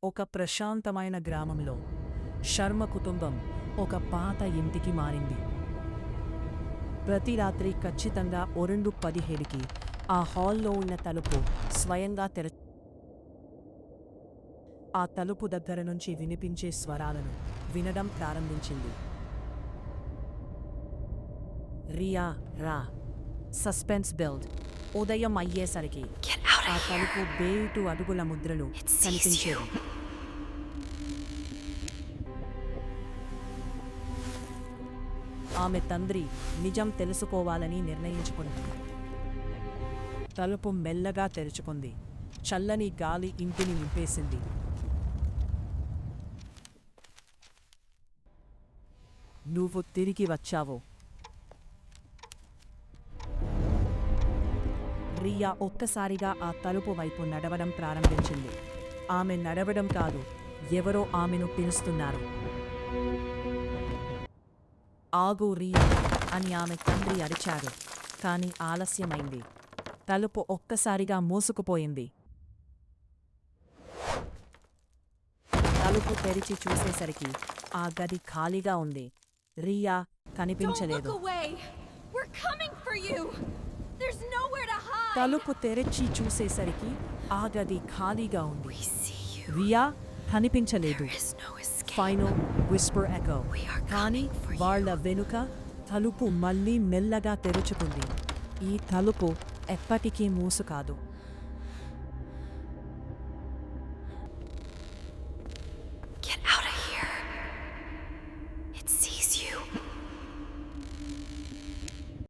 ఒక ప్రశాంతమైన గ్రామంలో శర్మ కుటుంబం ఒక పాత ఇంటికి మారింది. ప్రతి రాత్రి ఖచ్చితంగా 2:17కి ఆ హాల్లో ఉన్న తలుపు స్వయంగా ఆ తలుపు దగ్గర నుంచి వినిపించే స్వరాలను వినడం ప్రారంభించింది. రియా రా. Suspense build. ఉదయం అయ్యేసరికి ఆ తలుపు బేటు అడుగుల ముద్రలు కనిపించేవి. ఆమె తండ్రి నిజం తెలుసుకోవాలని నిర్ణయించుకుంది. తలుపు మెల్లగా తెరుచుకుంది. చల్లని గాలి ఇంటిని నింపేసింది. నువ్వు తిరిగి వచ్చావు. రియా ఒక్కసారిగా ఆ తలుపు వైపు నడవడం ప్రారంభించింది. ఆమె నడవడం కాదు, ఎవరో ఆమెను పిలుస్తున్నారు. ఆగు రియా అని ఆమె తండ్రి అరిచాడు. కాని ఆలస్యమైంది. తలుపు ఒక్కసారిగా మూసుకుపోయింది. తలుపు తెరిచి చూసేసరికి ఆ గది ఖాళీగా ఉంది. రియా కనిపించలేదు. తలుపు తెరిచి చూసేసరికి ఆ గది ఖాళీగా ఉంది. రియా కనిపించలేదు. Final whisper echo. కానీ వాళ్ళ వెనుక తలుపు మళ్ళీ మెల్లగా తెరుచుకుంది. ఈ తలుపు ఎప్పటికీ మూసు కాదు.